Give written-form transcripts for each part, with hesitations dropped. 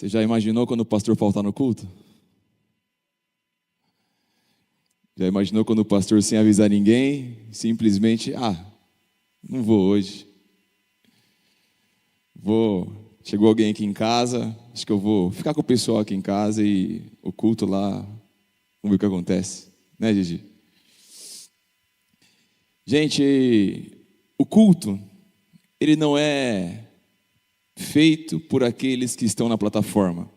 Você já imaginou quando o pastor faltar no culto? Já imaginou quando o pastor, sem avisar ninguém, simplesmente, não vou hoje. Chegou alguém aqui em casa, acho que eu vou ficar com o pessoal aqui em casa e o culto lá, vamos ver o que acontece. Né, Gigi? Gente, o culto, ele não é feito por aqueles que estão na plataforma.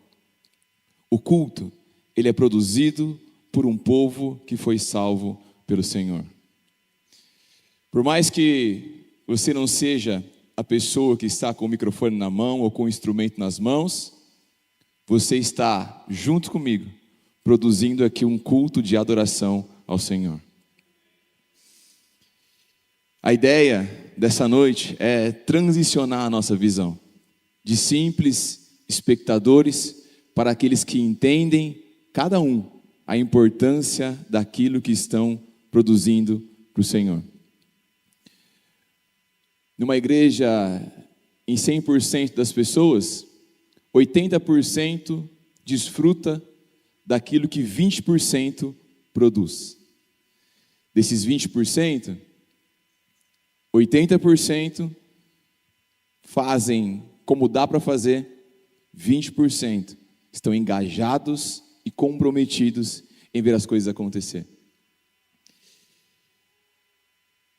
O culto, ele é produzido por um povo que foi salvo pelo Senhor. Por mais que você não seja a pessoa que está com o microfone na mão ou com o instrumento nas mãos, você está junto comigo, produzindo aqui um culto de adoração ao Senhor. A ideia dessa noite é transicionar a nossa visão de simples espectadores para aqueles que entendem, cada um, a importância daquilo que estão produzindo para o Senhor. Numa igreja em 100% das pessoas, 80% desfruta daquilo que 20% produz. Desses 20%, 80% fazem como dá para fazer, 20% estão engajados e comprometidos em ver as coisas acontecer.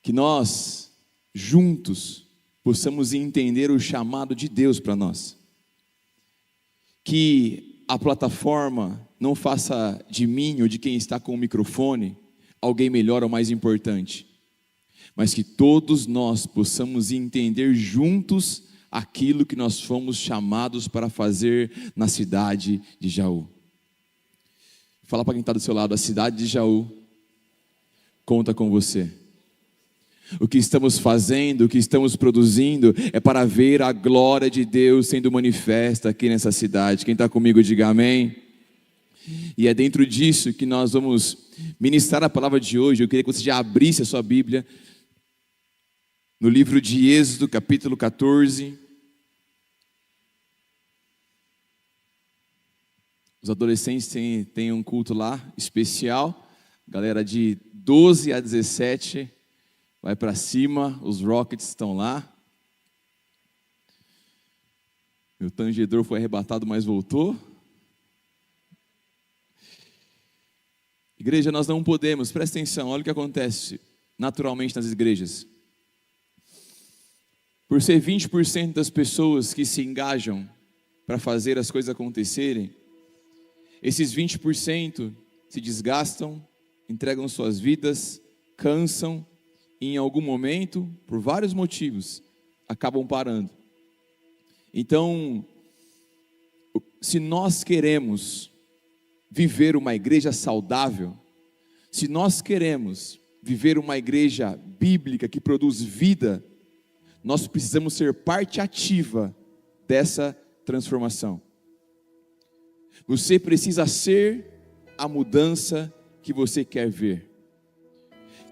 Que nós, juntos, possamos entender o chamado de Deus para nós. Que a plataforma não faça de mim ou de quem está com o microfone alguém melhor ou mais importante, mas que todos nós possamos entender juntos aquilo que nós fomos chamados para fazer na cidade de Jaú. Fala para quem está do seu lado, a cidade de Jaú conta com você. O que estamos fazendo, o que estamos produzindo é para ver a glória de Deus sendo manifesta aqui nessa cidade. Quem está comigo, diga amém. E é dentro disso que nós vamos ministrar a palavra de hoje. Eu queria que você já abrisse a sua Bíblia no livro de Êxodo, capítulo 14. Os adolescentes têm um culto lá especial. Galera de 12 a 17 vai para cima. Os Rockets estão lá. Meu tangedor foi arrebatado, mas voltou. Igreja, nós não podemos, presta atenção, olha o que acontece naturalmente nas igrejas. Por ser 20% das pessoas que se engajam para fazer as coisas acontecerem, esses 20% se desgastam, entregam suas vidas, cansam e em algum momento, por vários motivos, acabam parando. Então, se nós queremos viver uma igreja saudável, se nós queremos viver uma igreja bíblica que produz vida, nós precisamos ser parte ativa dessa transformação. Você precisa ser a mudança que você quer ver.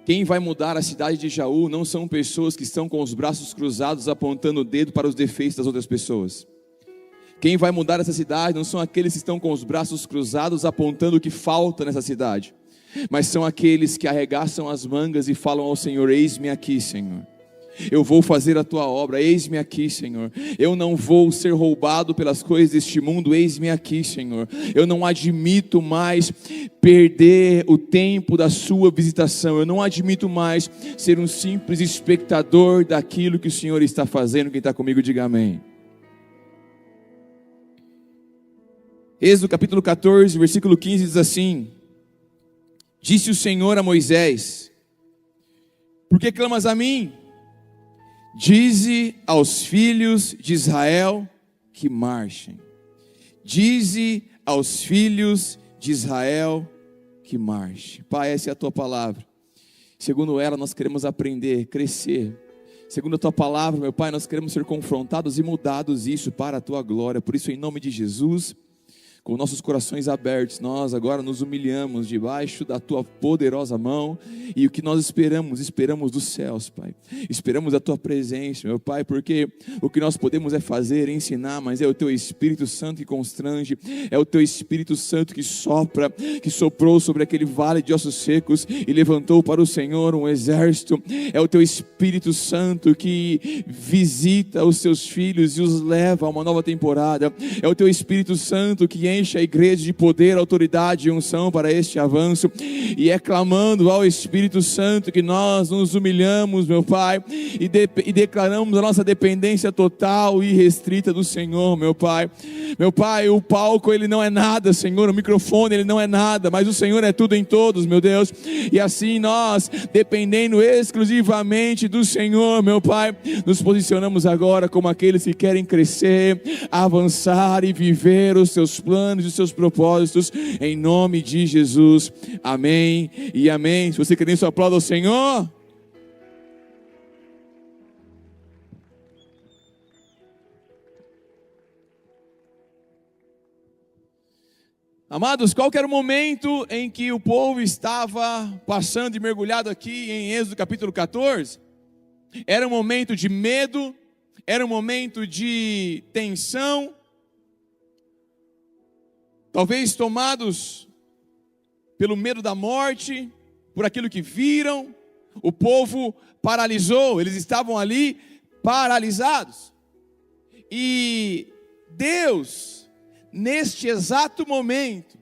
Quem vai mudar a cidade de Jaú não são pessoas que estão com os braços cruzados apontando o dedo para os defeitos das outras pessoas. Quem vai mudar essa cidade não são aqueles que estão com os braços cruzados apontando o que falta nessa cidade, mas são aqueles que arregaçam as mangas e falam ao Senhor: eis-me aqui, Senhor. Eu vou fazer a tua obra, eis-me aqui, Senhor. Eu não vou ser roubado pelas coisas deste mundo, eis-me aqui, Senhor. Eu não admito mais perder o tempo da sua visitação. Eu não admito mais ser um simples espectador daquilo que o Senhor está fazendo. Quem está comigo, diga amém. Êxodo capítulo 14, versículo 15 diz assim: disse o Senhor a Moisés: por que clamas a mim? Dize aos filhos de Israel que marchem. Dize aos filhos de Israel que marchem. Pai, essa é a tua palavra. Segundo ela, nós queremos aprender, crescer. Segundo a tua palavra, meu Pai, nós queremos ser confrontados e mudados isso para a tua glória. Por isso, em nome de Jesus, Com nossos corações abertos, nós agora nos humilhamos debaixo da Tua poderosa mão. E o que nós esperamos dos céus, Pai. Esperamos a Tua presença, meu Pai, porque o que nós podemos é fazer, ensinar, mas é o Teu Espírito Santo que constrange, é o Teu Espírito Santo que sopra, que soprou sobre aquele vale de ossos secos e levantou para o Senhor um exército. É o Teu Espírito Santo que visita os Teus filhos e os leva a uma nova temporada. É o Teu Espírito Santo que enche a igreja de poder, autoridade e unção para este avanço, e é clamando ao Espírito Santo que nós nos humilhamos, meu Pai, e declaramos a nossa dependência total e restrita do Senhor, meu Pai. Meu Pai, o palco ele não é nada, Senhor, o microfone ele não é nada, mas o Senhor é tudo em todos, meu Deus, e assim nós, dependendo exclusivamente do Senhor, meu Pai, nos posicionamos agora como aqueles que querem crescer, avançar e viver os Seus planos e os Seus propósitos, em nome de Jesus, amém e amém. Se você quer isso, aplauda ao Senhor. Amados, qual que era o momento em que o povo estava passando e mergulhado aqui em Êxodo capítulo 14? Era um momento de medo, era um momento de tensão, talvez tomados pelo medo da morte, por aquilo que viram. O povo paralisou, eles estavam ali paralisados. E Deus, neste exato momento,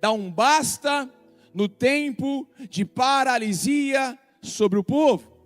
dá um basta no tempo de paralisia sobre o povo.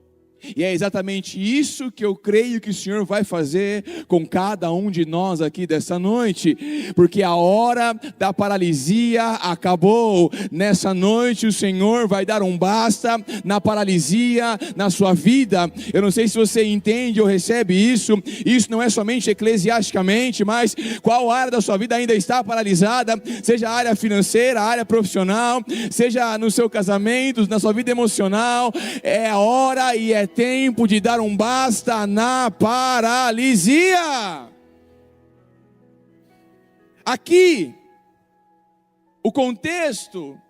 E é exatamente isso que eu creio que o Senhor vai fazer com cada um de nós aqui dessa noite, porque a hora da paralisia acabou. Nessa noite o Senhor vai dar um basta na paralisia na sua vida. Eu não sei se você entende ou recebe isso. Isso não é somente eclesiasticamente, mas qual área da sua vida ainda está paralisada, seja a área financeira, a área profissional, seja no seu casamento, na sua vida emocional. É a hora e é tempo de dar um basta na paralisia. Aqui, o contexto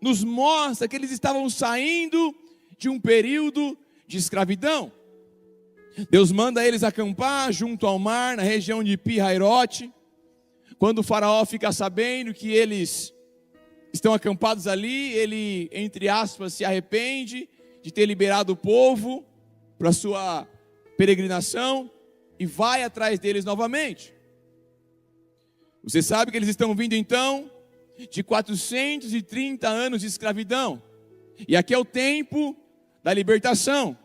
nos mostra que eles estavam saindo de um período de escravidão. Deus manda eles acampar junto ao mar, na região de Pi-Hairote. Quando o faraó fica sabendo que eles estão acampados ali, ele, entre aspas, se arrepende de ter liberado o povo para sua peregrinação e vai atrás deles novamente. Você sabe que eles estão vindo então de 430 anos de escravidão, e aqui é o tempo da libertação,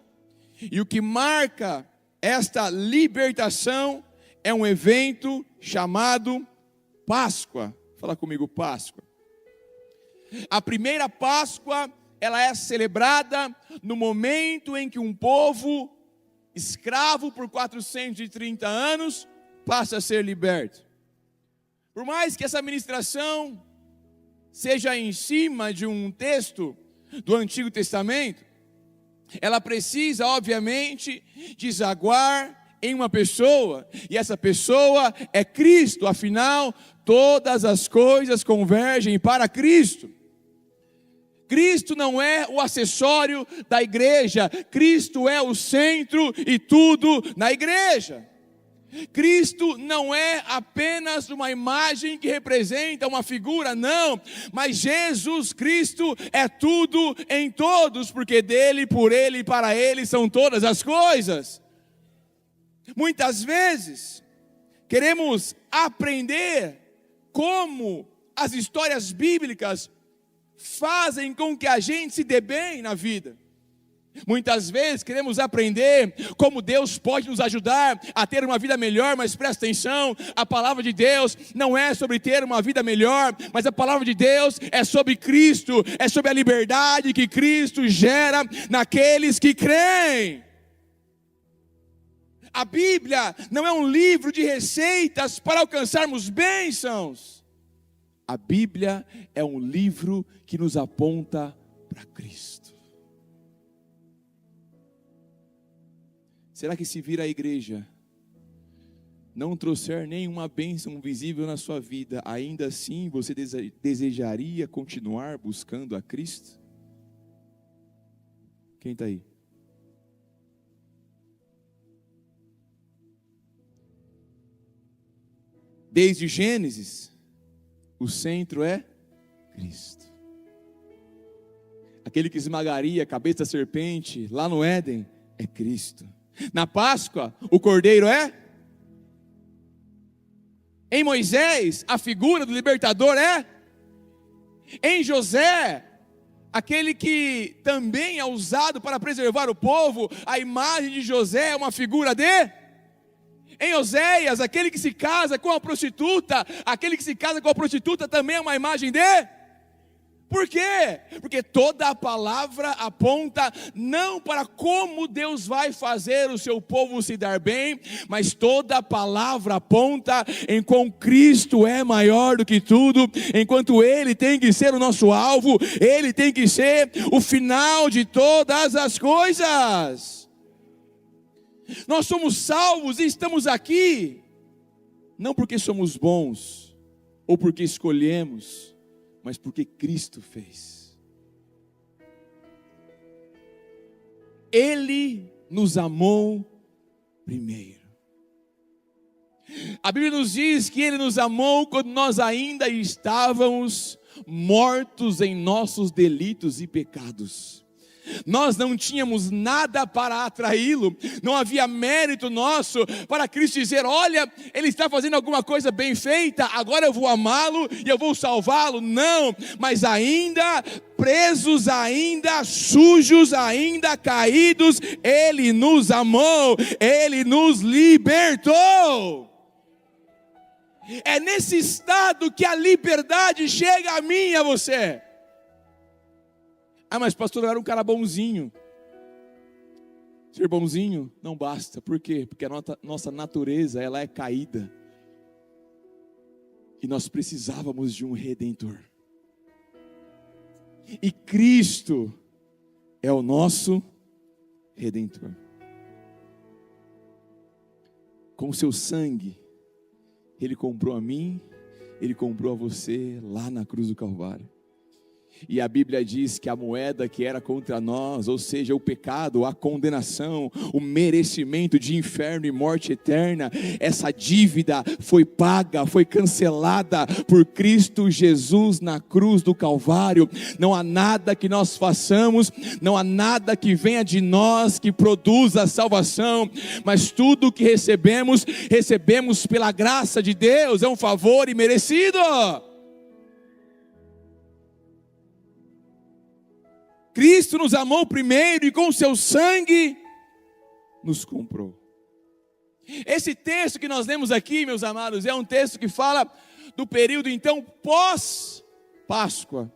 e o que marca esta libertação é um evento chamado Páscoa. Fala comigo, Páscoa. A primeira Páscoa, ela é celebrada no momento em que um povo escravo por 430 anos passa a ser liberto. Por mais que essa ministração seja em cima de um texto do Antigo Testamento, ela precisa, obviamente, desaguar em uma pessoa, e essa pessoa é Cristo. Afinal, todas as coisas convergem para Cristo. Cristo não é o acessório da igreja, Cristo é o centro e tudo na igreja. Cristo não é apenas uma imagem que representa uma figura, não, mas Jesus Cristo é tudo em todos, porque dele, por ele e para ele são todas as coisas. Muitas vezes queremos aprender como as histórias bíblicas fazem com que a gente se dê bem na vida. Muitas vezes queremos aprender como Deus pode nos ajudar a ter uma vida melhor, mas presta atenção, a palavra de Deus não é sobre ter uma vida melhor, mas a palavra de Deus é sobre Cristo, é sobre a liberdade que Cristo gera naqueles que creem. A Bíblia não é um livro de receitas para alcançarmos bênçãos. A Bíblia é um livro que nos aponta para Cristo. Será que se vir à igreja não trouxer nenhuma bênção visível na sua vida, ainda assim você desejaria continuar buscando a Cristo? Quem está aí? Desde Gênesis, o centro é Cristo. Aquele que esmagaria a cabeça da serpente lá no Éden é Cristo. Na Páscoa, o cordeiro é? Em Moisés, a figura do libertador é? Em José, aquele que também é usado para preservar o povo, a imagem de José é uma figura de? Em Oséias, aquele que se casa com a prostituta, aquele que se casa com a prostituta também é uma imagem de? Por quê? Porque toda a palavra aponta não para como Deus vai fazer o seu povo se dar bem, mas toda a palavra aponta em como Cristo é maior do que tudo, enquanto Ele tem que ser o nosso alvo, Ele tem que ser o final de todas as coisas. Nós somos salvos e estamos aqui, não porque somos bons, ou porque escolhemos, mas porque Cristo fez. Ele nos amou primeiro. A Bíblia nos diz que Ele nos amou quando nós ainda estávamos mortos em nossos delitos e pecados. Nós não tínhamos nada para atraí-lo, não havia mérito nosso para Cristo dizer: olha, ele está fazendo alguma coisa bem feita, agora eu vou amá-lo e eu vou salvá-lo. Não, mas ainda presos, ainda sujos, ainda caídos, Ele nos amou, Ele nos libertou. É nesse estado que a liberdade chega a mim e a você. Ah, mas pastor, eu era um cara bonzinho. Ser bonzinho não basta. Por quê? Porque a nossa natureza, ela é caída. E nós precisávamos de um Redentor. E Cristo é o nosso Redentor. Com o seu sangue, Ele comprou a mim, Ele comprou a você lá na cruz do Calvário. E a Bíblia diz que a moeda que era contra nós, ou seja, o pecado, a condenação, o merecimento de inferno e morte eterna, essa dívida foi paga, foi cancelada por Cristo Jesus na cruz do Calvário. Não há nada que nós façamos, não há nada que venha de nós que produza a salvação, mas tudo que recebemos, recebemos pela graça de Deus, é um favor imerecido. Cristo nos amou primeiro e com seu sangue nos comprou. Esse texto que nós lemos aqui, meus amados, é um texto que fala do período então pós-Páscoa.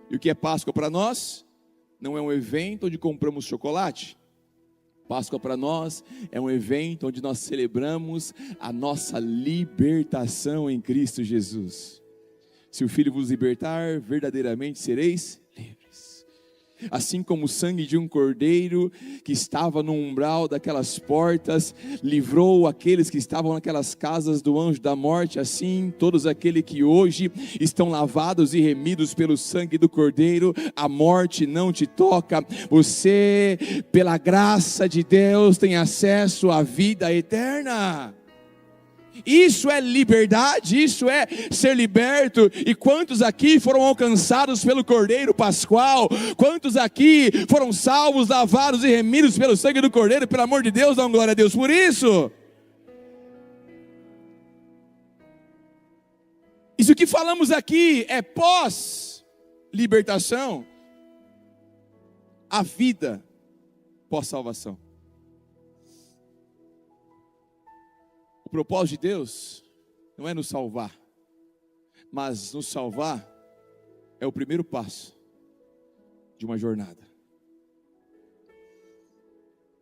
E o que é Páscoa para nós? Não é um evento onde compramos chocolate. Páscoa para nós é um evento onde nós celebramos a nossa libertação em Cristo Jesus. Se o Filho vos libertar, verdadeiramente sereis livres. Assim como o sangue de um cordeiro que estava no umbral daquelas portas livrou aqueles que estavam naquelas casas do anjo da morte, assim todos aqueles que hoje estão lavados e remidos pelo sangue do cordeiro, a morte não te toca. Você, pela graça de Deus, tem acesso à vida eterna. Isso é liberdade, isso é ser liberto. E quantos aqui foram alcançados pelo Cordeiro Pascual? Quantos aqui foram salvos, lavados e remidos pelo sangue do Cordeiro? Pelo amor de Deus, dão glória a Deus por isso. Isso que falamos aqui é pós-libertação, a vida pós-salvação. O propósito de Deus não é nos salvar, mas nos salvar é o primeiro passo de uma jornada.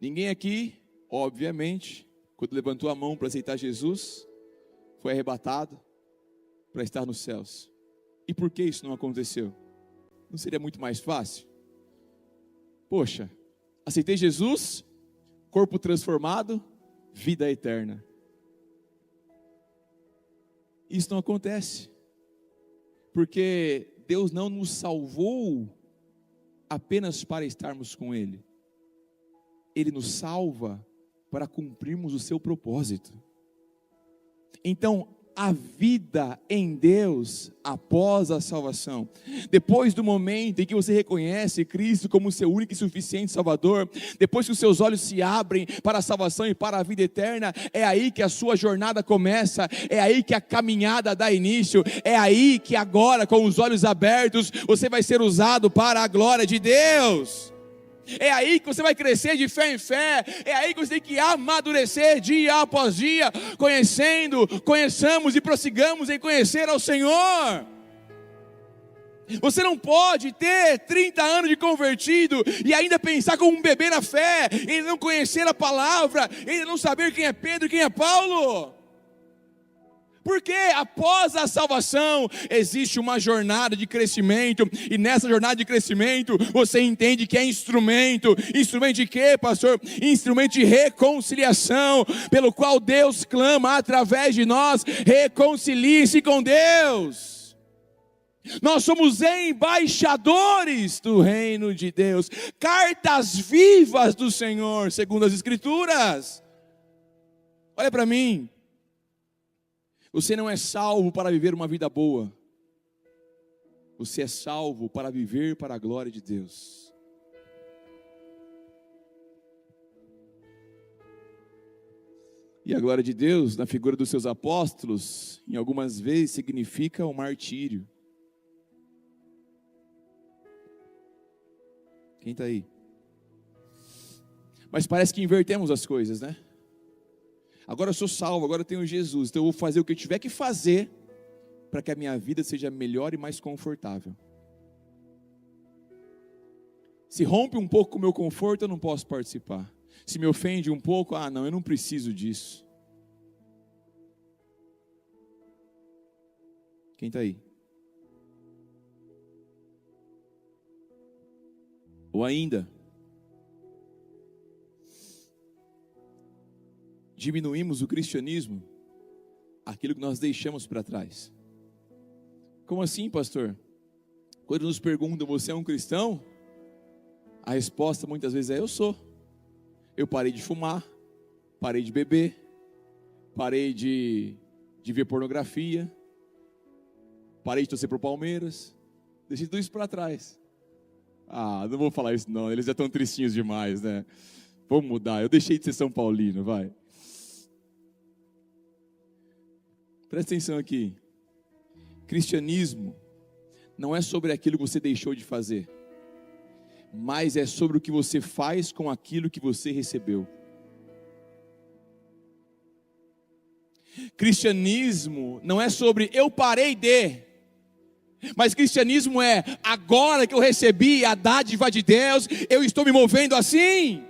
Ninguém aqui, obviamente, quando levantou a mão para aceitar Jesus, foi arrebatado para estar nos céus. E por que isso não aconteceu? Não seria muito mais fácil? Poxa, aceitei Jesus, corpo transformado, vida eterna. Isso não acontece, porque Deus não nos salvou apenas para estarmos com Ele. Ele nos salva para cumprirmos o seu propósito. Então, a vida em Deus após a salvação, depois do momento em que você reconhece Cristo como seu único e suficiente Salvador, depois que os seus olhos se abrem para a salvação e para a vida eterna, é aí que a sua jornada começa, é aí que a caminhada dá início, é aí que agora, com os olhos abertos, você vai ser usado para a glória de Deus. É aí que você vai crescer de fé em fé, é aí que você tem que amadurecer dia após dia, conheçamos e prossigamos em conhecer ao Senhor. Você não pode ter 30 anos de convertido e ainda pensar como um bebê na fé, ainda não conhecer a palavra, ainda não saber quem é Pedro e quem é Paulo. Porque após a salvação existe uma jornada de crescimento, e nessa jornada de crescimento você entende que é instrumento de quê, pastor? Instrumento de reconciliação, pelo qual Deus clama através de nós: reconcilie-se com Deus. Nós somos embaixadores do reino de Deus, cartas vivas do Senhor, segundo as Escrituras. Olha para mim. Você não é salvo para viver uma vida boa. Você é salvo para viver para a glória de Deus. E a glória de Deus, na figura dos seus apóstolos, em algumas vezes significa o martírio. Quem está aí? Mas parece que invertemos as coisas, né? Agora eu sou salvo, agora eu tenho Jesus, então eu vou fazer o que eu tiver que fazer para que a minha vida seja melhor e mais confortável. Se rompe um pouco com o meu conforto, eu não posso participar. Se me ofende um pouco, não, eu não preciso disso. Quem está aí? Ou ainda, diminuímos o cristianismo, aquilo que nós deixamos para trás. Como assim, pastor? Quando nos perguntam, você é um cristão? A resposta muitas vezes é: eu sou. Eu parei de fumar, parei de beber, parei de ver pornografia, parei de torcer para o Palmeiras, deixei tudo isso para trás. Não vou falar isso não, eles já estão tristinhos demais, né? Vamos mudar, eu deixei de ser São Paulino, vai. Presta atenção aqui. Cristianismo não é sobre aquilo que você deixou de fazer, mas é sobre o que você faz com aquilo que você recebeu. Cristianismo não é sobre eu parei de, mas cristianismo é agora que eu recebi a dádiva de Deus, eu estou me movendo assim.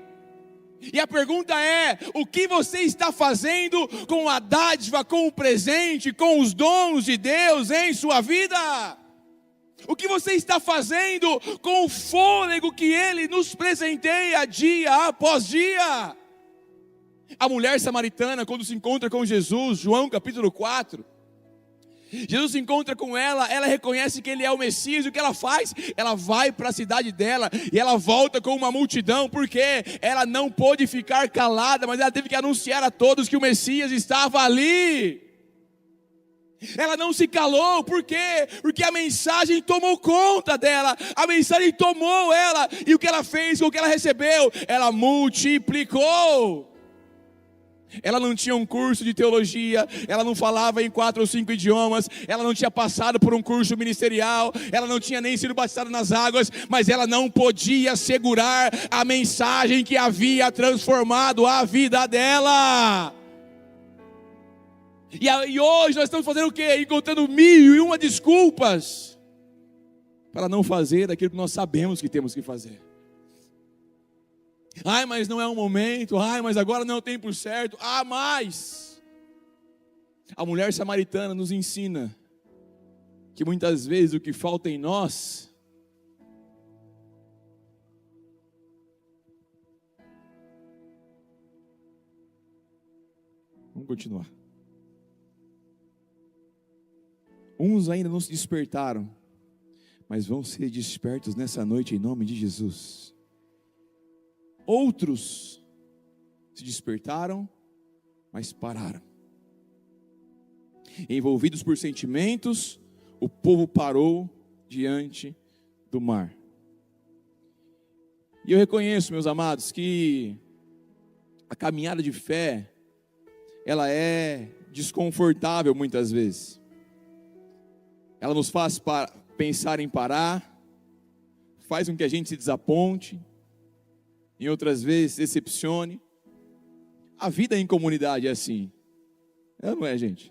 E a pergunta é: o que você está fazendo com a dádiva, com o presente, com os dons de Deus em sua vida? O que você está fazendo com o fôlego que Ele nos presenteia dia após dia? A mulher samaritana, quando se encontra com Jesus, João capítulo 4, Jesus se encontra com ela reconhece que Ele é o Messias, e o que ela faz? Ela vai para a cidade dela, e ela volta com uma multidão, porque ela não pôde ficar calada, mas ela teve que anunciar a todos que o Messias estava ali. Ela não se calou, por quê? Porque a mensagem tomou conta dela, a mensagem tomou ela, e o que ela fez com o que ela recebeu? Ela multiplicou. Ela não tinha um curso de teologia, ela não falava em 4 ou 5 idiomas, ela não tinha passado por um curso ministerial, ela não tinha nem sido batizada nas águas, mas ela não podia segurar a mensagem que havia transformado a vida dela. E hoje nós estamos fazendo o quê? Encontrando 1001 desculpas para não fazer aquilo que nós sabemos que temos que fazer. Mas não é o momento, mas agora não é o tempo certo. Mas a mulher samaritana nos ensina que muitas vezes o que falta em nós vamos continuar. Uns ainda não se despertaram, mas vão ser despertos nessa noite em nome de Jesus. Outros se despertaram, mas pararam. Envolvidos por sentimentos, o povo parou diante do mar. E eu reconheço, meus amados, que a caminhada de fé, ela é desconfortável muitas vezes. Ela nos faz pensar em parar, faz com que a gente se desaponte, em outras vezes se decepcione. A vida em comunidade é assim, não é, gente?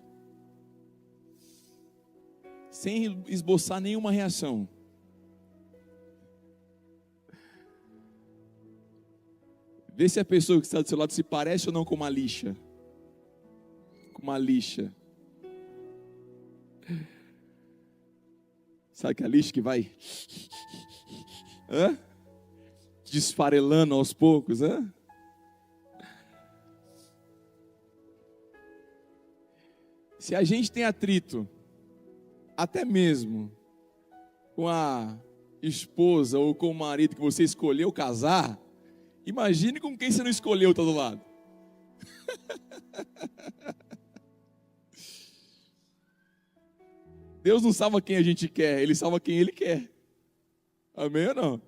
Sem esboçar nenhuma reação. Vê se a pessoa que está do seu lado se parece ou não com uma lixa. Com uma lixa. Sabe que a lixa que vai desfarelando aos poucos, Se a gente tem atrito, até mesmo com a esposa ou com o marido que você escolheu casar, imagine com quem você não escolheu estar do lado. Deus não salva quem a gente quer, Ele salva quem Ele quer. Amém ou não?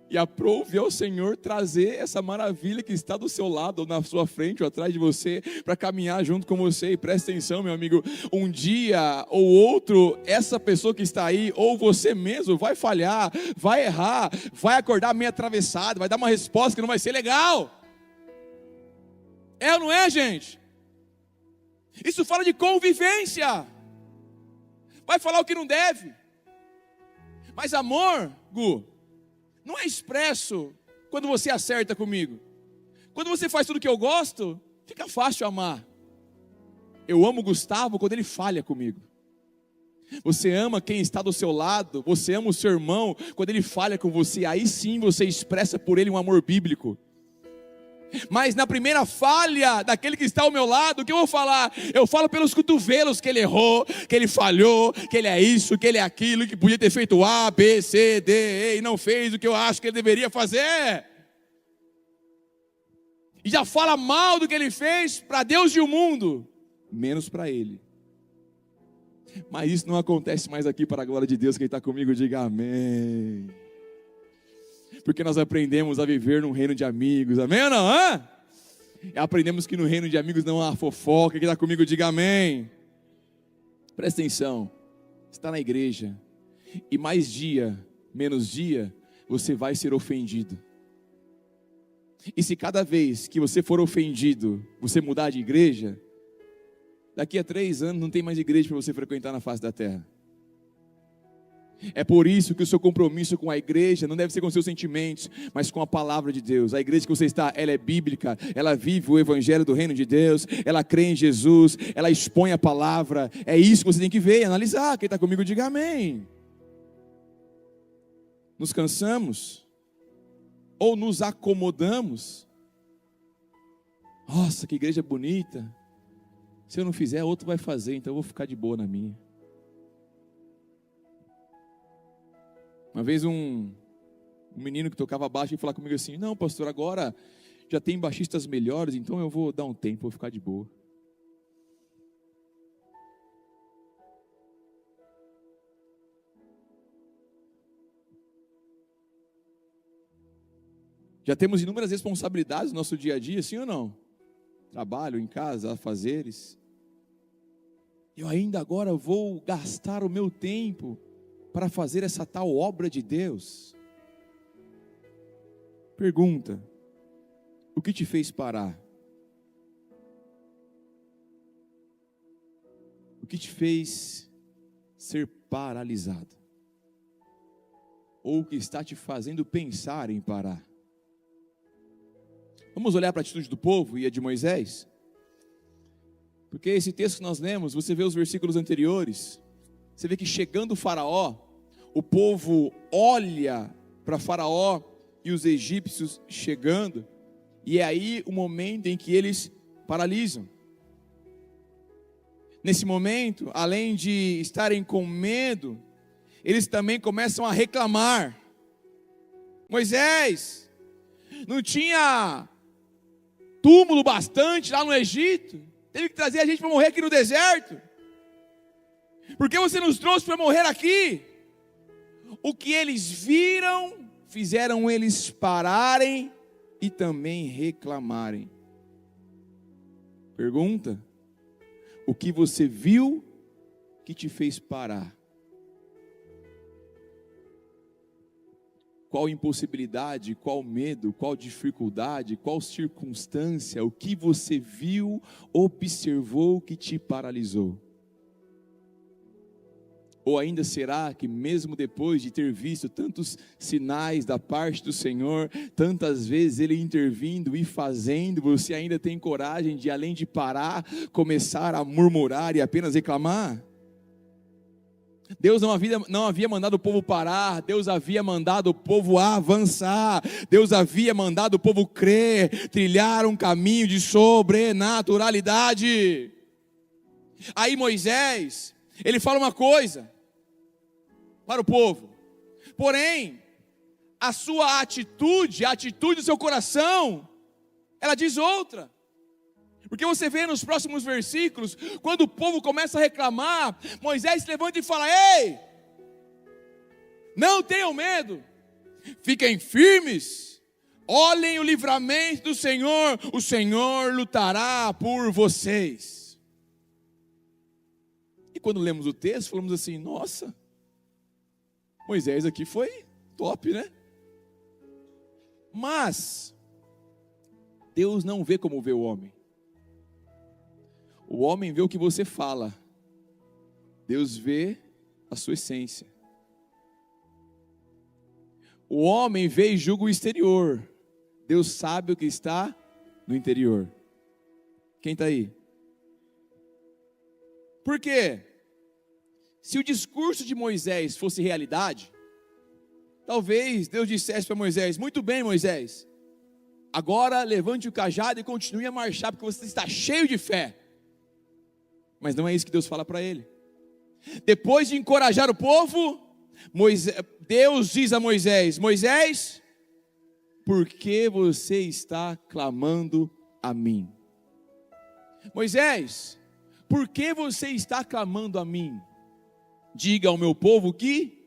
E aprove ao Senhor trazer essa maravilha que está do seu lado, ou na sua frente, ou atrás de você, para caminhar junto com você. E presta atenção, meu amigo, um dia ou outro, essa pessoa que está aí, ou você mesmo, vai falhar, vai errar, vai acordar meio atravessado, vai dar uma resposta que não vai ser legal. É ou não é, gente? Isso fala de convivência. Vai falar o que não deve. Mas amor, Gu, não é expresso quando você acerta comigo. Quando você faz tudo que eu gosto, fica fácil amar. Eu amo o Gustavo quando ele falha comigo. Você ama quem está do seu lado, você ama o seu irmão quando ele falha com você. Aí sim você expressa por ele um amor bíblico. Mas na primeira falha daquele que está ao meu lado, o que eu vou falar? Eu falo pelos cotovelos que ele errou, que ele falhou, que ele é isso, que ele é aquilo, que podia ter feito A, B, C, D, E, e não fez o que eu acho que ele deveria fazer. E já fala mal do que ele fez para Deus e o mundo, menos para ele. Mas isso não acontece mais aqui para a glória de Deus. Quem está comigo, diga amém. Porque nós aprendemos a viver num reino de amigos, amém ou não? Aprendemos que no reino de amigos não há fofoca. Quem está comigo, diga amém. Presta atenção, está na igreja, e mais dia, menos dia, você vai ser ofendido. E se cada vez que você for ofendido, você mudar de igreja, daqui a 3 anos não tem mais igreja para você frequentar na face da terra. É por isso que o seu compromisso com a igreja não deve ser com seus sentimentos, mas com a palavra de Deus. A igreja que você está, ela é bíblica, ela vive o evangelho do reino de Deus, ela crê em Jesus, ela expõe a palavra. É isso que você tem que ver e analisar. Quem está comigo, diga amém. Nos cansamos ou nos acomodamos. Nossa, que igreja bonita. Se eu não fizer, outro vai fazer, então eu vou ficar de boa na minha. Uma vez um menino que tocava baixo e falou comigo assim: não, pastor, agora já tem baixistas melhores, então eu vou dar um tempo, vou ficar de boa. Já temos inúmeras responsabilidades no nosso dia a dia, sim ou não? Trabalho, em casa, afazeres. Eu ainda agora vou gastar o meu tempo para fazer essa tal obra de Deus. Pergunta: o que te fez parar? O que te fez ser paralisado? Ou o que está te fazendo pensar em parar? Vamos olhar para a atitude do povo e a de Moisés? Porque esse texto que nós lemos, você vê os versículos anteriores, você vê que chegando o faraó, o povo olha para faraó e os egípcios chegando, e é aí o momento em que eles paralisam. nesse momento, além de estarem com medo, eles também começam a reclamar. Moisés, não tinha túmulo bastante lá no Egito? Teve que trazer a gente para morrer aqui no deserto? Por que você nos trouxe para morrer aqui? O que eles viram, fizeram eles pararem e também reclamarem. Pergunta: o que você viu que te fez parar? Qual impossibilidade, qual medo, qual dificuldade, qual circunstância, o que você viu, observou que te paralisou? Ou ainda será que mesmo depois de ter visto tantos sinais da parte do Senhor, tantas vezes Ele intervindo e fazendo, você ainda tem coragem de, além de parar, começar a murmurar e apenas reclamar? Deus não havia mandado o povo parar, Deus havia mandado o povo avançar, Deus havia mandado o povo crer, trilhar um caminho de sobrenaturalidade. Aí Moisés, ele fala uma coisa para o povo, porém, a sua atitude, a atitude do seu coração, ela diz outra. Porque você vê nos próximos versículos, quando o povo começa a reclamar, Moisés se levanta e fala: ei, não tenham medo, fiquem firmes, olhem o livramento do Senhor, o Senhor lutará por vocês. E quando lemos o texto, falamos assim: nossa, Moisés aqui foi top, né? Mas Deus não vê como vê o homem. O homem vê o que você fala, Deus vê a sua essência. O homem vê e julga o exterior, Deus sabe o que está no interior. Quem está aí? Por quê? Se o discurso de Moisés fosse realidade, talvez Deus dissesse para Moisés: muito bem, Moisés, agora levante o cajado e continue a marchar, porque você está cheio de fé. Mas não é isso que Deus fala para ele. Depois de encorajar o povo, Deus diz a Moisés: Moisés, por que você está clamando a mim? Moisés, por que você está clamando a mim? Diga ao meu povo que...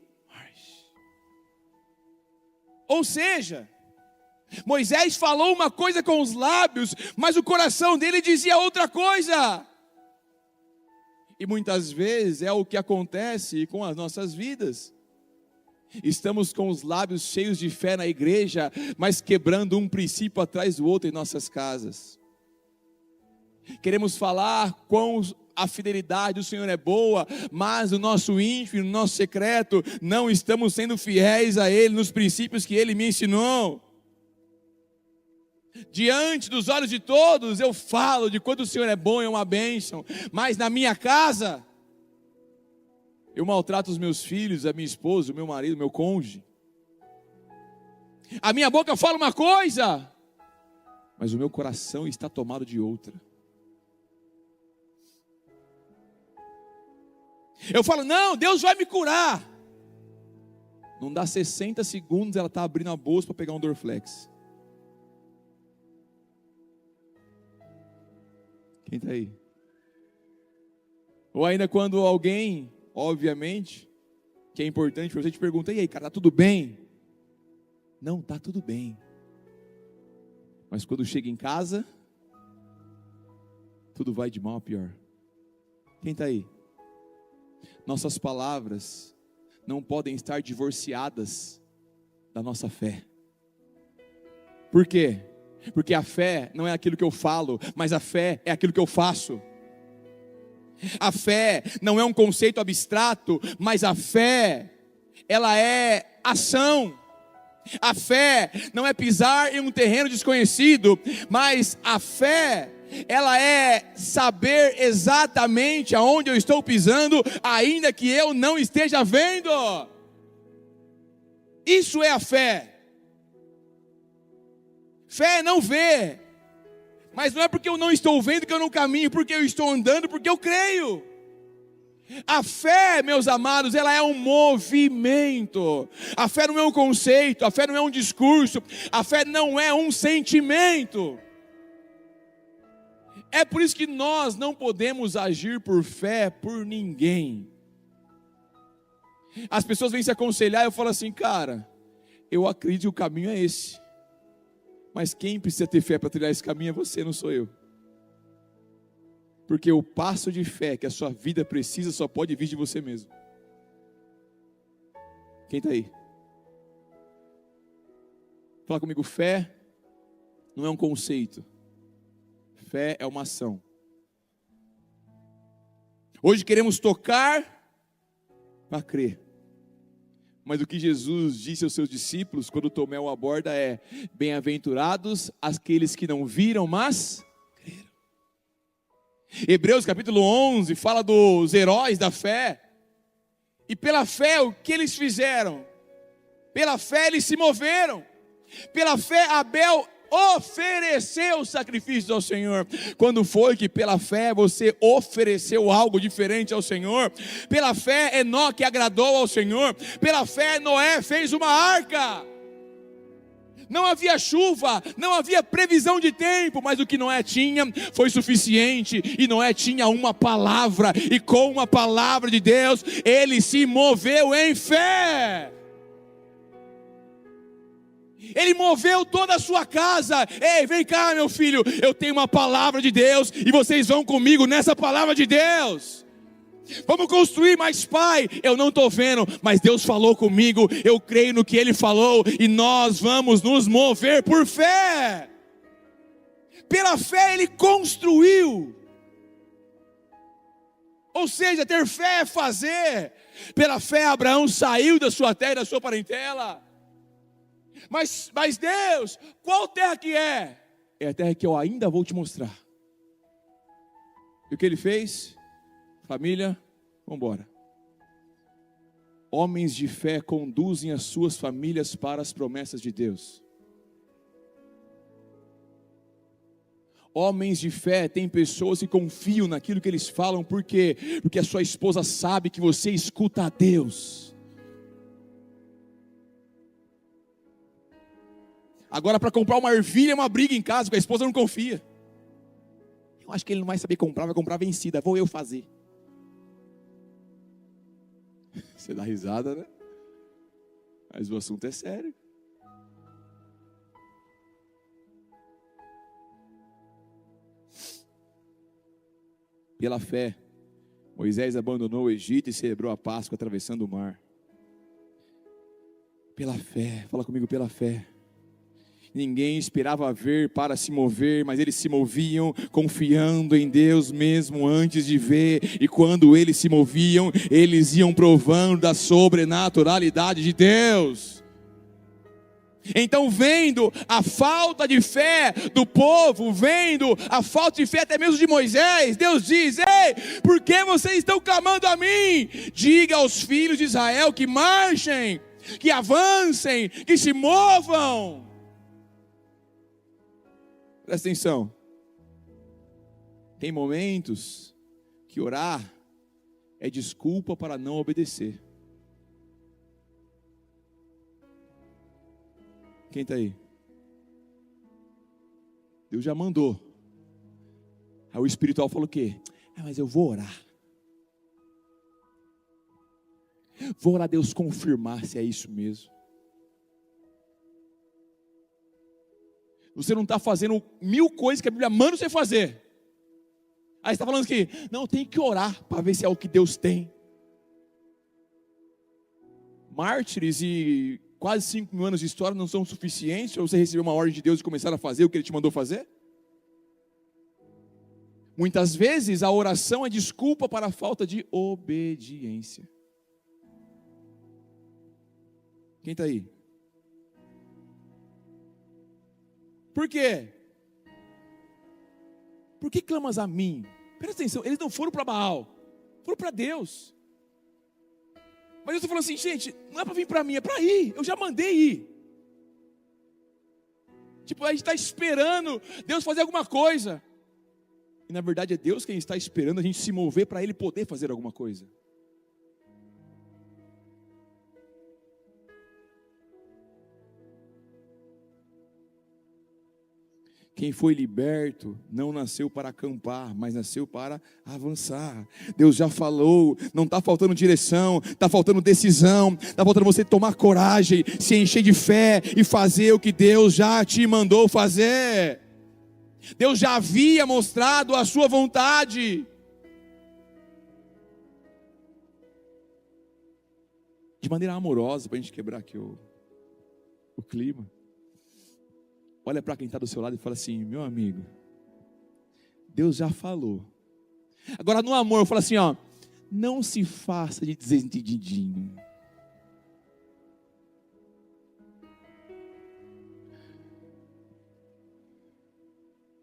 Ou seja, Moisés falou uma coisa com os lábios, mas o coração dele dizia outra coisa. E muitas vezes é o que acontece com as nossas vidas. Estamos com os lábios cheios de fé na igreja, mas quebrando um princípio atrás do outro em nossas casas. Queremos falar quão a fidelidade do Senhor é boa, mas no nosso íntimo, no nosso secreto, não estamos sendo fiéis a Ele, nos princípios que Ele me ensinou. Diante dos olhos de todos, eu falo de quanto o Senhor é bom e é uma bênção, mas na minha casa, eu maltrato os meus filhos, a minha esposa, o meu marido, o meu cônjuge. A minha boca fala uma coisa, mas o meu coração está tomado de outra. Eu falo: não, Deus vai me curar. Não dá 60 segundos, ela está abrindo a bolsa para pegar um Dorflex. Quem está aí? Ou ainda quando alguém, obviamente, que é importante para você, te pergunta: e aí, cara, está tudo bem? Não, está tudo bem. Mas quando chega em casa, tudo vai de mal a pior. Quem está aí? Nossas palavras não podem estar divorciadas da nossa fé. Por quê? Porque a fé não é aquilo que eu falo, mas a fé é aquilo que eu faço. A fé não é um conceito abstrato, mas a fé, ela é ação. A fé não é pisar em um terreno desconhecido, mas a fé, ela é saber exatamente aonde eu estou pisando, ainda que eu não esteja vendo. Isso é a fé. Fé é não ver, mas não é porque eu não estou vendo que eu não caminho, porque eu estou andando, porque eu creio. A fé, meus amados, ela é um movimento. A fé não é um conceito, a fé não é um discurso, a fé não é um sentimento. É por isso que nós não podemos agir por fé por ninguém. As pessoas vêm se aconselhar e eu falo assim, cara, eu acredito que o caminho é esse. Mas quem precisa ter fé para trilhar esse caminho é você, não sou eu. Porque o passo de fé que a sua vida precisa só pode vir de você mesmo. Quem está aí? Fala comigo, fé não é um conceito. Fé é uma ação. Hoje queremos tocar para crer. Mas o que Jesus disse aos seus discípulos quando Tomé o aborda é: bem-aventurados aqueles que não viram, mas creram. Hebreus capítulo 11 fala dos heróis da fé. E pela fé o que eles fizeram? Pela fé eles se moveram. Pela fé Abel ofereceu sacrifícios ao Senhor. Quando foi que pela fé você ofereceu algo diferente ao Senhor? Pela fé Enoque agradou ao Senhor. Pela fé Noé fez uma arca. Não havia chuva, não havia previsão de tempo, mas o que Noé tinha foi suficiente. E Noé tinha uma palavra, e com uma palavra de Deus ele se moveu em fé. Ele moveu toda a sua casa. Ei, vem cá, meu filho, eu tenho uma palavra de Deus e vocês vão comigo nessa palavra de Deus. Vamos construir, mas pai, eu não estou vendo, mas Deus falou comigo, eu creio no que Ele falou e nós vamos nos mover por fé. Pela fé Ele construiu. Ou seja, ter fé é fazer. Pela fé Abraão saiu da sua terra e da sua parentela. Mas Deus, qual terra que é? É a terra que eu ainda vou te mostrar. E o que Ele fez? Família, vamos embora. Homens de fé conduzem as suas famílias para as promessas de Deus. Homens de fé têm pessoas que confiam naquilo que eles falam. Por quê? Porque a sua esposa sabe que você escuta a Deus. Agora, para comprar uma ervilha é uma briga em casa, porque a esposa não confia. Eu acho que ele não vai saber comprar, vai comprar vencida, vou eu fazer. Você dá risada, né? Mas o assunto é sério. Pela fé, Moisés abandonou o Egito e celebrou a Páscoa atravessando o mar. Pela fé, fala comigo, pela fé. Ninguém esperava ver para se mover, mas eles se moviam confiando em Deus mesmo antes de ver. E quando eles se moviam, eles iam provando da sobrenaturalidade de Deus. Então, vendo a falta de fé do povo, vendo a falta de fé até mesmo de Moisés, Deus diz: ei, por que vocês estão clamando a mim? Diga aos filhos de Israel que marchem, que avancem, que se movam. Presta atenção. Tem momentos que orar é desculpa para não obedecer. Quem está aí? Deus já mandou. Aí o espiritual falou o quê? Mas eu vou orar. Vou orar a Deus confirmar se é isso mesmo. Você não está fazendo 1000 coisas que a Bíblia manda você fazer. Aí você está falando que, não, tem que orar para ver se é o que Deus tem. Mártires e quase 5.000 anos de história não são suficientes para você receber uma ordem de Deus e começar a fazer o que Ele te mandou fazer? Muitas vezes a oração é desculpa para a falta de obediência. Quem está aí? Por quê? Por que clamas a mim? Presta atenção, eles não foram para Baal, foram para Deus. Mas eu estou falando assim, gente, não é para vir para mim, é para ir, eu já mandei ir. Tipo, a gente está esperando Deus fazer alguma coisa. E na verdade é Deus quem está esperando a gente se mover para Ele poder fazer alguma coisa. Quem foi liberto não nasceu para acampar, mas nasceu para avançar. Deus já falou, não está faltando direção, está faltando decisão, está faltando você tomar coragem, se encher de fé e fazer o que Deus já te mandou fazer. Deus já havia mostrado a sua vontade. De maneira amorosa, para a gente quebrar aqui o clima. Olha para quem está do seu lado e fala assim: meu amigo, Deus já falou. Agora no amor, eu falo assim, ó, não se faça de desentendidinho.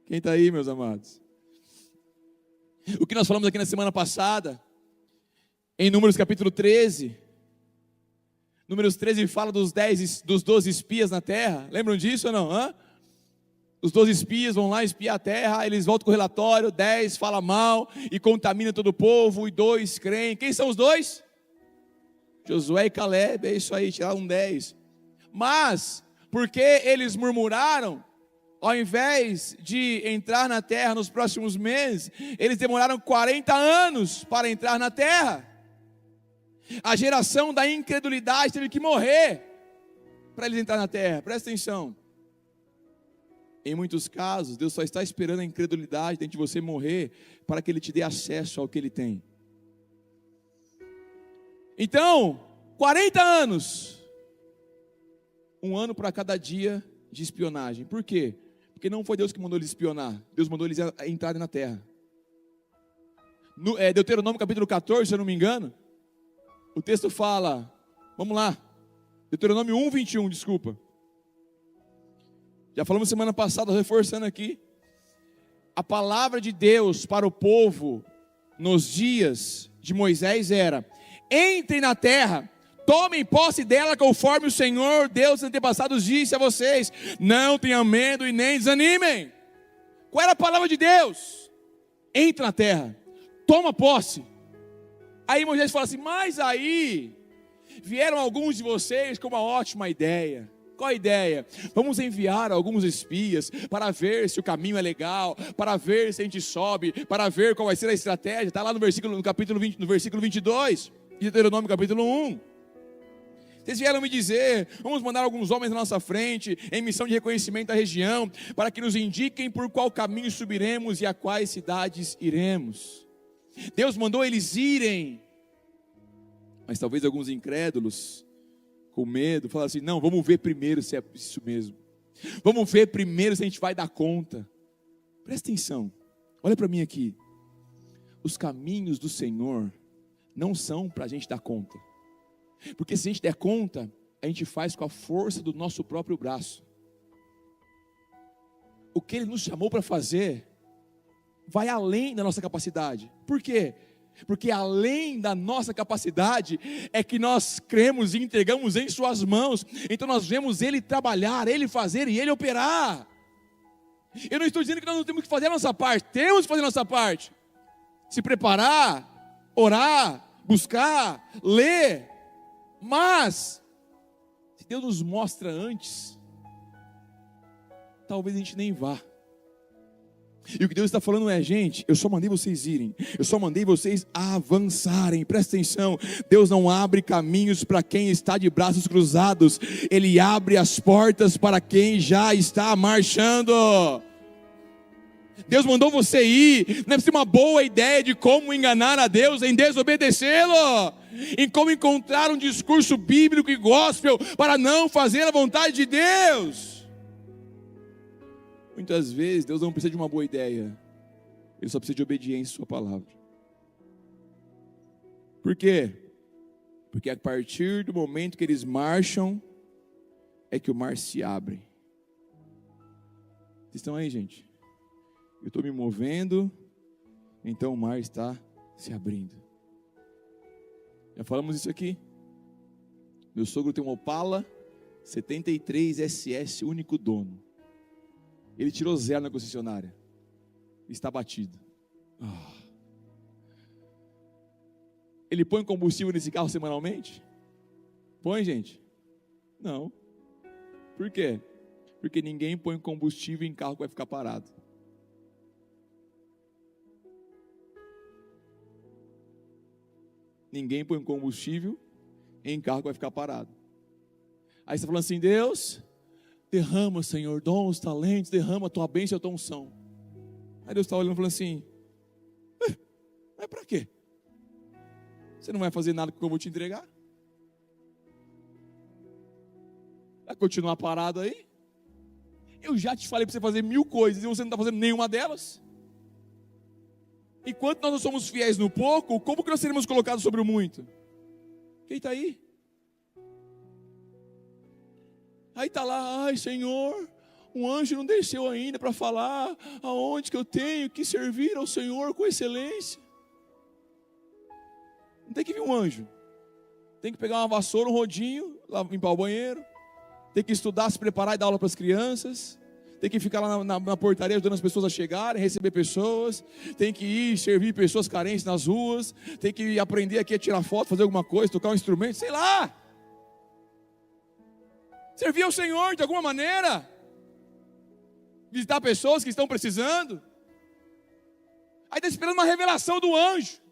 Quem está aí, meus amados? O que nós falamos aqui na semana passada, em Números capítulo 13. Números 13 fala dos 12 espias na terra. Lembram disso ou não? Os 12 espias vão lá espiar a terra, eles voltam com o relatório, 10 fala mal e contamina todo o povo, e 2 creem. Quem são os 2? Josué e Caleb, é isso aí, tiraram 10. Mas, porque eles murmuraram, ao invés de entrar na terra nos próximos meses, eles demoraram 40 anos para entrar na terra. A geração da incredulidade teve que morrer para eles entrar na terra. Presta atenção. Em muitos casos, Deus só está esperando a incredulidade dentro de você morrer para que Ele te dê acesso ao que Ele tem. Então, 40 anos. 1 ano para cada dia de espionagem. Por quê? Porque não foi Deus que mandou eles espionar. Deus mandou eles entrarem na terra. No Deuteronômio capítulo 14, se eu não me engano, o texto fala, vamos lá, Deuteronômio 1:21, desculpa. Já falamos semana passada, reforçando aqui. A palavra de Deus para o povo nos dias de Moisés era: entrem na terra, tomem posse dela conforme o Senhor Deus dos antepassados disse a vocês. Não tenham medo e nem desanimem. Qual era a palavra de Deus? Entra na terra, toma posse. Aí Moisés fala assim: mas aí vieram alguns de vocês com uma ótima ideia. Qual a ideia? Vamos enviar alguns espias para ver se o caminho é legal, para ver se a gente sobe, para ver qual vai ser a estratégia. Está lá no capítulo 20, no versículo 22 de Deuteronômio capítulo 1. Vocês vieram me dizer: vamos mandar alguns homens na nossa frente, em missão de reconhecimento da região, para que nos indiquem por qual caminho subiremos e a quais cidades iremos. Deus mandou eles irem, mas talvez alguns incrédulos, com medo, falaram assim: não, vamos ver primeiro se é isso mesmo, vamos ver primeiro se a gente vai dar conta. Presta atenção, olha para mim aqui. Os caminhos do Senhor não são para a gente dar conta, porque se a gente der conta, a gente faz com a força do nosso próprio braço. O que Ele nos chamou para fazer vai além da nossa capacidade. Por quê? Porque além da nossa capacidade é que nós cremos e entregamos em suas mãos. Então nós vemos Ele trabalhar, Ele fazer e Ele operar. Eu não estou dizendo que nós não temos que fazer a nossa parte. Temos que fazer a nossa parte. Se preparar, orar, buscar, ler. Mas se Deus nos mostra antes, talvez a gente nem vá. E o que Deus está falando é: gente, eu só mandei vocês irem, eu só mandei vocês avançarem. Presta atenção, Deus não abre caminhos para quem está de braços cruzados, Ele abre as portas para quem já está marchando. Deus mandou você ir, não é uma boa ideia de como enganar a Deus em desobedecê-lo, em como encontrar um discurso bíblico e gospel para não fazer a vontade de Deus. Muitas vezes Deus não precisa de uma boa ideia, Ele só precisa de obediência à sua palavra. Por quê? Porque a partir do momento que eles marcham, é que o mar se abre. Vocês estão aí, gente? Eu estou me movendo, então o mar está se abrindo. Já falamos isso aqui. Meu sogro tem um Opala 73 SS, único dono. Ele tirou 0 na concessionária. Está batido. Ele põe combustível nesse carro semanalmente? Põe, gente? Não. Por quê? Porque ninguém põe combustível em carro que vai ficar parado. Ninguém põe combustível em carro que vai ficar parado. Aí você está falando assim: Deus, derrama, Senhor, dons, talentos, derrama a tua bênção e a tua unção. Aí Deus está olhando e falando assim: mas para quê? Você não vai fazer nada com o que eu vou te entregar? Vai continuar parado aí? Eu já te falei para você fazer 1000 coisas e você não está fazendo nenhuma delas. Enquanto nós não somos fiéis no pouco, como que nós seremos colocados sobre o muito? Quem está aí? Aí está lá: ai Senhor, um anjo não desceu ainda para falar aonde que eu tenho que servir ao Senhor com excelência. Não tem que vir um anjo. Tem que pegar uma vassoura, um rodinho, lá limpar o banheiro. Tem que estudar, se preparar e dar aula para as crianças. Tem que ficar lá na portaria ajudando as pessoas a chegarem, receber pessoas. Tem que ir servir pessoas carentes nas ruas. Tem que aprender aqui a tirar foto, fazer alguma coisa, tocar um instrumento, sei lá. Servir ao Senhor de alguma maneira. Visitar pessoas que estão precisando. Aí está esperando uma revelação do anjo.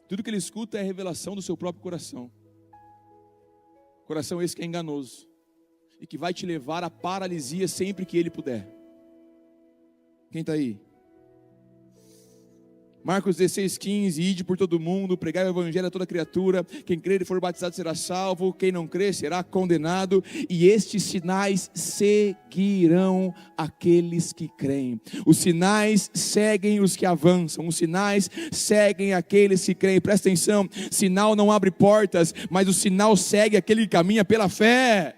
Tudo que ele escuta é a revelação do seu próprio coração. Coração esse que é enganoso e que vai te levar à paralisia sempre que ele puder. Quem está aí? Marcos 16:15: ide por todo mundo, pregai o evangelho a toda criatura, quem crer e for batizado será salvo, quem não crer será condenado, e estes sinais seguirão aqueles que creem. Os sinais seguem os que avançam, os sinais seguem aqueles que creem. Presta atenção, sinal não abre portas, mas o sinal segue aquele que caminha pela fé.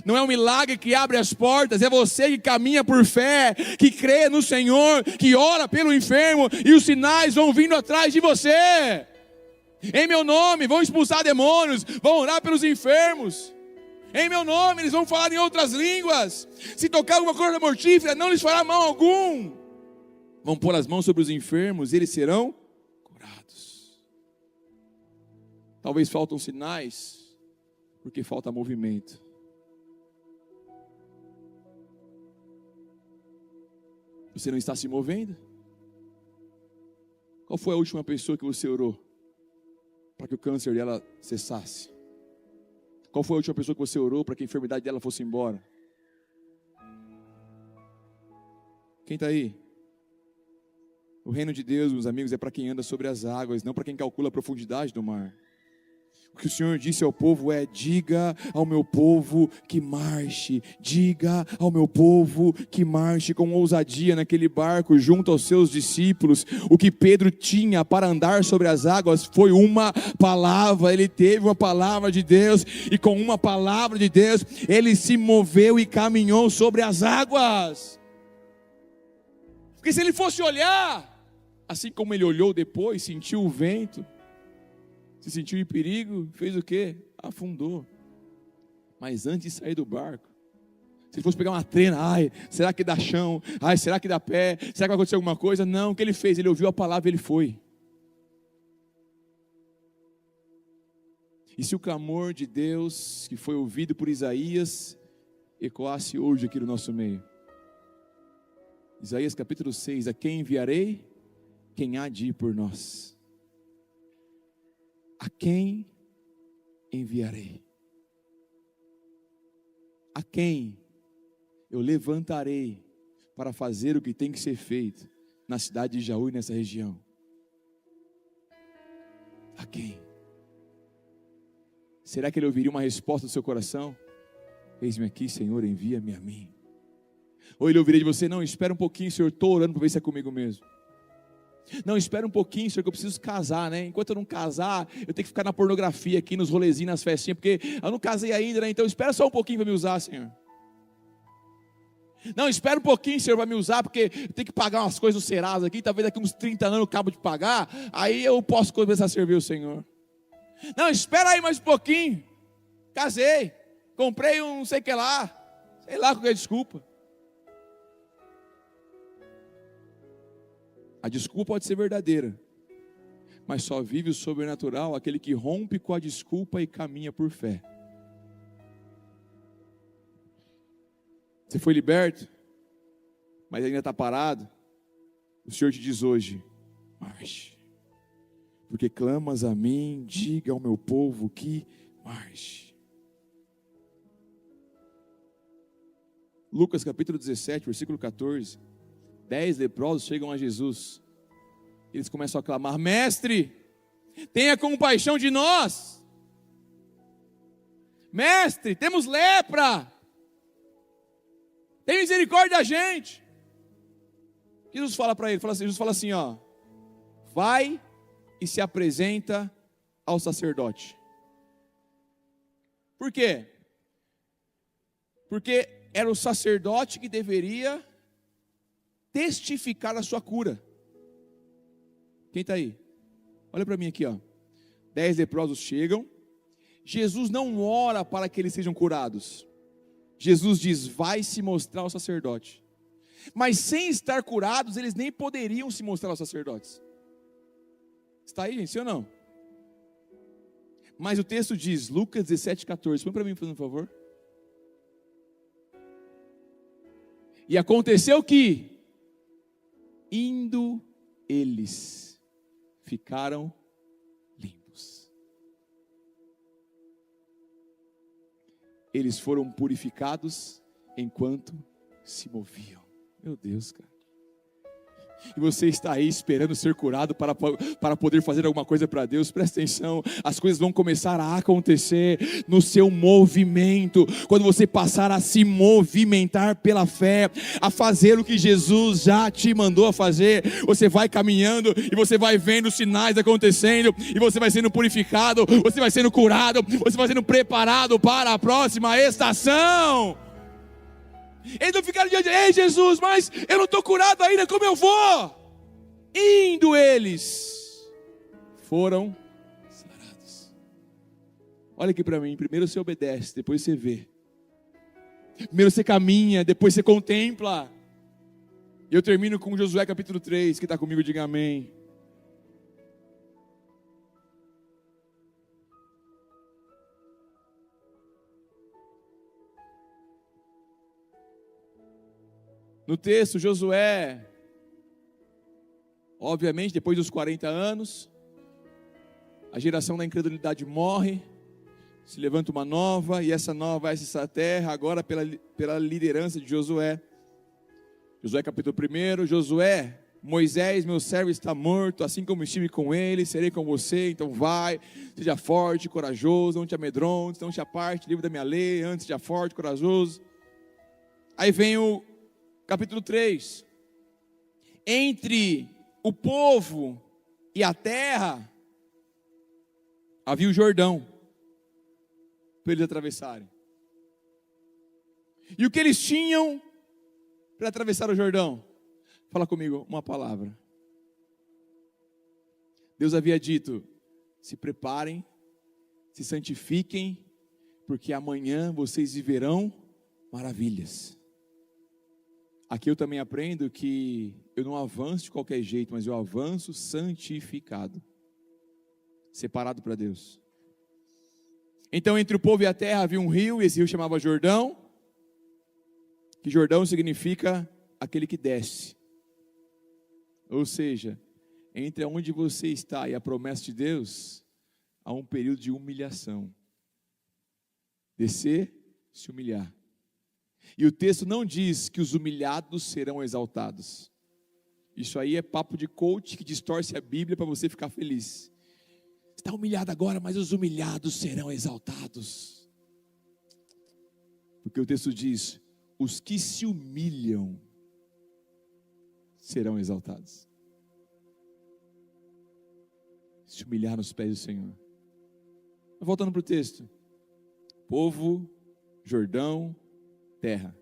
Não é um milagre que abre as portas, é você que caminha por fé, que crê no Senhor, que ora pelo enfermo, e os sinais vão vindo atrás de você. Em meu nome vão expulsar demônios, vão orar pelos enfermos. Em meu nome eles vão falar em outras línguas. Se tocar alguma coisa mortífera, não lhes fará mal algum. Vão pôr as mãos sobre os enfermos, eles serão curados. Talvez faltam sinais, porque falta movimento. Você não está se movendo? Qual foi a última pessoa que você orou para que o câncer dela cessasse? Qual foi a última pessoa que você orou para que a enfermidade dela fosse embora? Quem está aí? O reino de Deus, meus amigos, é para quem anda sobre as águas, não para quem calcula a profundidade do mar. O que o Senhor disse ao povo é: diga ao meu povo que marche, diga ao meu povo que marche com ousadia naquele barco junto aos seus discípulos. O que Pedro tinha para andar sobre as águas foi uma palavra. Ele teve uma palavra de Deus, e com uma palavra de Deus ele se moveu e caminhou sobre as águas. Porque se ele fosse olhar, assim como ele olhou depois, sentiu o vento, se sentiu em perigo, fez o quê? Afundou. Mas antes de sair do barco, se ele fosse pegar uma trena, ai, será que dá chão? Ai, será que dá pé? Será que vai acontecer alguma coisa? Não, o que ele fez? Ele ouviu a palavra e ele foi. E se o clamor de Deus, que foi ouvido por Isaías, ecoasse hoje aqui no nosso meio? Isaías capítulo 6: a quem enviarei? Quem há de ir por nós? A quem enviarei? A quem eu levantarei para fazer o que tem que ser feito na cidade de Jaú e nessa região? A quem? Será que ele ouviria uma resposta do seu coração? Eis-me aqui, Senhor, envia-me a mim. Ou ele ouviria de você: não, espera um pouquinho, Senhor, estou orando para ver se é comigo mesmo. Não, espera um pouquinho, Senhor, que eu preciso casar, né? Enquanto eu não casar, eu tenho que ficar na pornografia aqui, nos rolezinhos, nas festinhas, porque eu não casei ainda, né? Então espera só um pouquinho para me usar, Senhor. Não, espera um pouquinho, Senhor, para me usar, porque eu tenho que pagar umas coisas do Serasa aqui, talvez daqui uns 30 anos eu acabo de pagar, aí eu posso começar a servir o Senhor. Não, espera aí mais um pouquinho. Casei, comprei um não sei o que lá, sei lá qual que é a desculpa. A desculpa pode ser verdadeira, mas só vive o sobrenatural aquele que rompe com a desculpa e caminha por fé. Você foi liberto, mas ainda está parado. O Senhor te diz hoje: marche. Porque clamas a mim, diga ao meu povo que marche. Lucas capítulo 17, versículo 14. 10 leprosos chegam a Jesus. Eles começam a clamar: mestre, tenha compaixão de nós. Mestre, temos lepra. Tem misericórdia da gente. Jesus fala para ele, Jesus fala assim, ó: vai e se apresenta ao sacerdote. Por quê? Porque era o sacerdote que deveria testificar a sua cura. Quem está aí? Olha para mim aqui, ó. 10 leprosos chegam. Jesus não ora para que eles sejam curados. Jesus diz: vai se mostrar ao sacerdote. Mas sem estar curados, eles nem poderiam se mostrar aos sacerdotes. Está aí, gente? Sim ou não? Mas o texto diz, Lucas 17, 14. Põe para mim, por favor. E aconteceu que, indo eles, ficaram limpos. Eles foram purificados enquanto se moviam. Meu Deus, cara. E você está aí esperando ser curado para poder fazer alguma coisa para Deus. Presta atenção, as coisas vão começar a acontecer no seu movimento, quando você passar a se movimentar pela fé, a fazer o que Jesus já te mandou a fazer. Você vai caminhando e você vai vendo sinais acontecendo, e você vai sendo purificado, você vai sendo curado, você vai sendo preparado para a próxima estação. Eles não ficaram diante de: ei Jesus, mas eu não estou curado ainda, como eu vou? Indo eles, foram sarados. Olha aqui para mim, primeiro você obedece, depois você vê. Primeiro você caminha, depois você contempla. E eu termino com Josué capítulo 3, que está comigo, diga amém. No texto, Josué, obviamente, depois dos 40 anos, a geração da incredulidade morre, se levanta uma nova, e essa nova vai acessar a terra, agora pela liderança de Josué. Josué capítulo 1, Josué: Moisés, meu servo, está morto, assim como estive com ele, serei com você, então vai, seja forte, corajoso, não te amedrontes, não te aparte, livre da minha lei, antes seja forte, corajoso. Aí vem o capítulo 3, entre o povo e a terra, havia o Jordão, para eles atravessarem. E o que eles tinham para atravessar o Jordão? Fala comigo, uma palavra. Deus havia dito: se preparem, se santifiquem, porque amanhã vocês viverão maravilhas. Aqui eu também aprendo que eu não avanço de qualquer jeito, mas eu avanço santificado, separado para Deus. Então entre o povo e a terra havia um rio, e esse rio chamava Jordão, que Jordão significa aquele que desce. Ou seja, entre onde você está e a promessa de Deus, há um período de humilhação. Descer, se humilhar. E o texto não diz que os humilhados serão exaltados. Isso aí é papo de coach que distorce a Bíblia para você ficar feliz. Está humilhado agora, mas os humilhados serão exaltados. Porque o texto diz: os que se humilham serão exaltados. Se humilhar nos pés do Senhor. Voltando para o texto. Povo, Jordão, terra.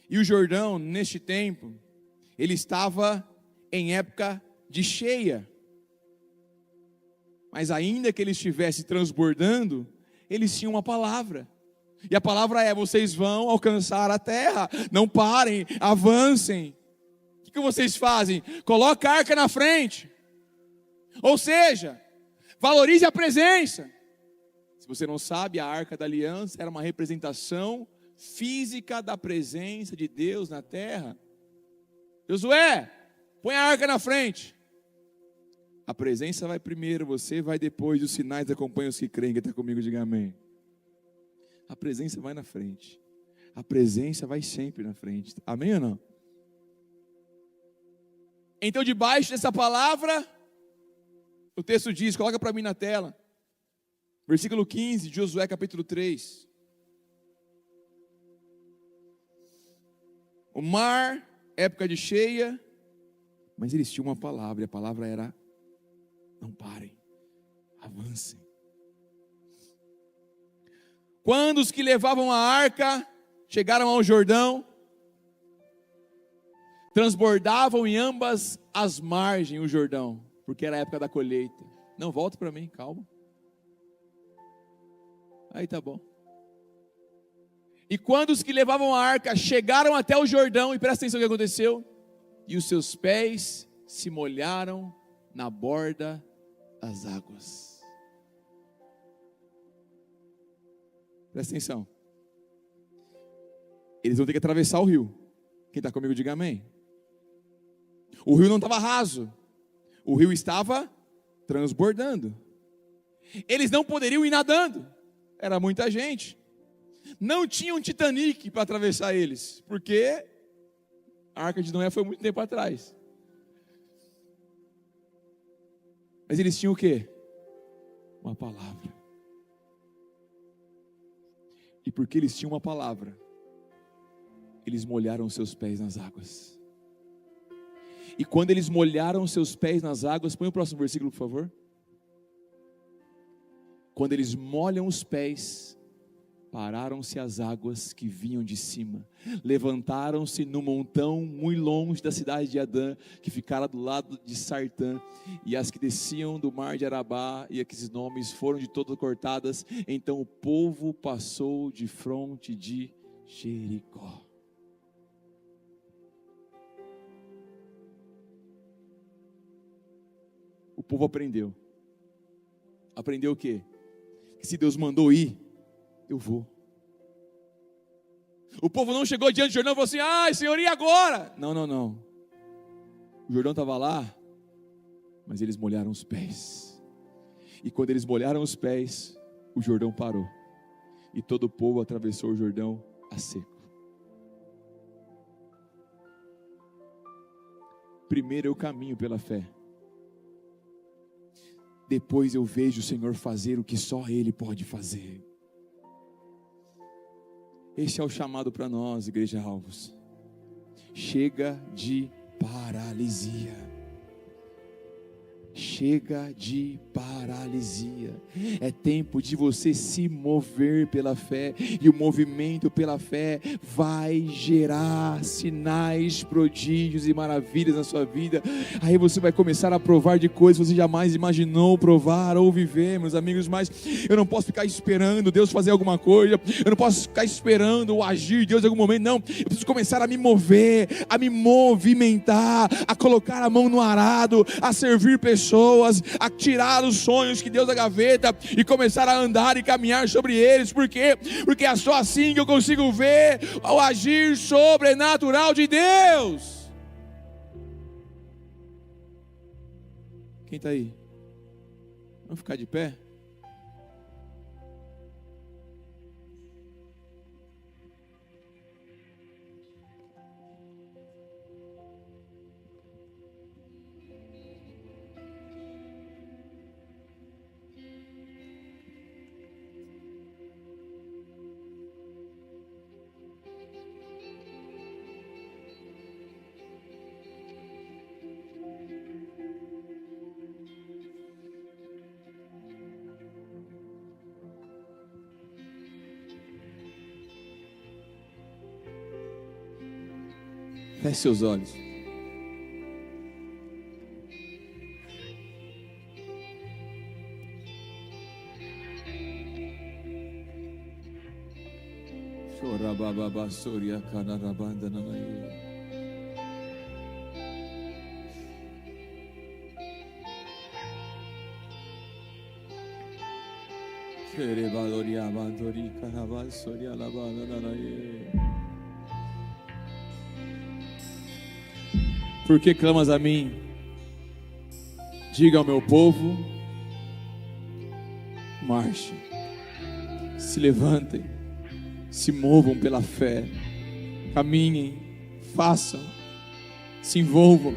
E o Jordão, neste tempo, ele estava em época de cheia. Mas ainda que ele estivesse transbordando, eles tinham uma palavra. E a palavra é: vocês vão alcançar a terra. Não parem, avancem. O que vocês fazem? Coloca a arca na frente. Ou seja, valorize a presença. Se você não sabe, a arca da aliança era uma representação física da presença de Deus na terra. Josué, põe a arca na frente. A presença vai primeiro, você vai depois, os sinais acompanham os que creem. Quem está comigo, diga amém. A presença vai na frente. A presença vai sempre na frente. Amém ou não? Então, debaixo dessa palavra, o texto diz, coloca para mim na tela, versículo 15 de Josué capítulo 3. O mar, época de cheia, mas eles tinham uma palavra, e a palavra era: não parem, avancem. Quando os que levavam a arca chegaram ao Jordão, transbordavam em ambas as margens o Jordão, porque era a época da colheita. Não, volta para mim, calma. Aí tá bom. E quando os que levavam a arca chegaram até o Jordão, e presta atenção no que aconteceu, e os seus pés se molharam na borda das águas. Presta atenção. Eles vão ter que atravessar o rio. Quem está comigo, diga amém. O rio não estava raso. O rio estava transbordando. Eles não poderiam ir nadando. Era muita gente. Não tinha um Titanic para atravessar eles, porque a Arca de Noé foi muito tempo atrás. Mas eles tinham o quê? Uma palavra. E porque eles tinham uma palavra, eles molharam seus pés nas águas. E quando eles molharam seus pés nas águas, põe o próximo versículo, por favor. Quando eles molham os pés, pararam-se as águas que vinham de cima, levantaram-se no montão muito longe da cidade de Adã, que ficara do lado de Sartã, e as que desciam do mar de Arabá, e aqueles nomes foram de todas cortadas. Então o povo passou de fronte de Jericó. O povo aprendeu. Aprendeu o quê? Que se Deus mandou ir, eu vou. O povo não chegou diante do Jordão e falou assim: ai, Senhor, e agora? Não. O Jordão estava lá, mas eles molharam os pés. E quando eles molharam os pés, o Jordão parou. E todo o povo atravessou o Jordão a seco. Primeiro eu caminho pela fé. Depois eu vejo o Senhor fazer o que só Ele pode fazer. Esse é o chamado para nós, Igreja Alvos. Chega de paralisia. Chega de paralisia. É tempo de você se mover pela fé. E o movimento pela fé vai gerar sinais, prodígios e maravilhas na sua vida. Aí você vai começar a provar de coisas que você jamais imaginou provar ou viver, meus amigos. Mas eu não posso ficar esperando Deus fazer alguma coisa. Eu não posso ficar esperando o agir de Deus em algum momento. Não, eu preciso começar a me mover, a me movimentar, a colocar a mão no arado, a servir pessoas, a tirar os sonhos que Deus da gaveta e começar a andar e caminhar sobre eles. Por quê? Porque é só assim que eu consigo ver o agir sobrenatural de Deus. Quem está aí? Vamos ficar de pé? Feche seus olhos. Por que clamas a mim? Diga ao meu povo: marche, se levantem, se movam pela fé, caminhem, façam, se envolvam.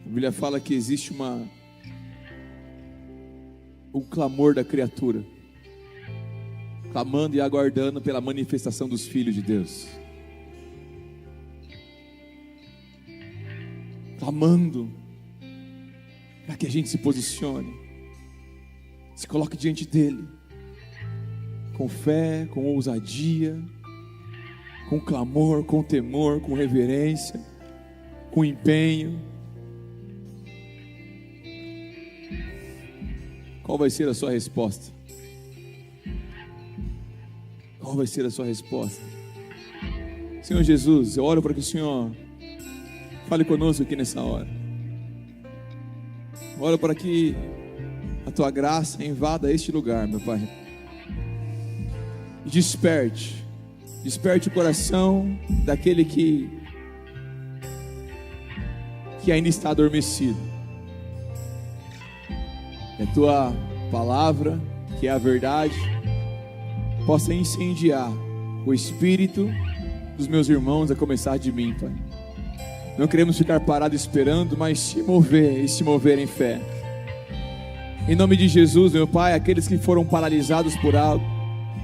A Bíblia fala que existe um clamor da criatura, clamando e aguardando pela manifestação dos filhos de Deus, clamando para que a gente se posicione, se coloque diante dele, com fé, com ousadia, com clamor, com temor, com reverência, com empenho. Qual vai ser a sua resposta? Qual vai ser a sua resposta? Senhor Jesus, eu oro para que o Senhor fale conosco aqui nessa hora. Eu oro para que a tua graça invada este lugar, meu Pai. E desperte o coração daquele que ainda está adormecido. Que a tua palavra, que é a verdade, possa incendiar o espírito dos meus irmãos, a começar de mim, Pai. Não queremos ficar parados esperando, mas se mover e se mover em fé. Em nome de Jesus, meu Pai, aqueles que foram paralisados por algo,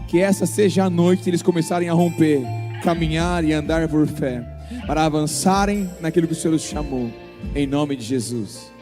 que essa seja a noite que eles começarem a romper, caminhar e andar por fé, para avançarem naquilo que o Senhor os chamou. Em nome de Jesus.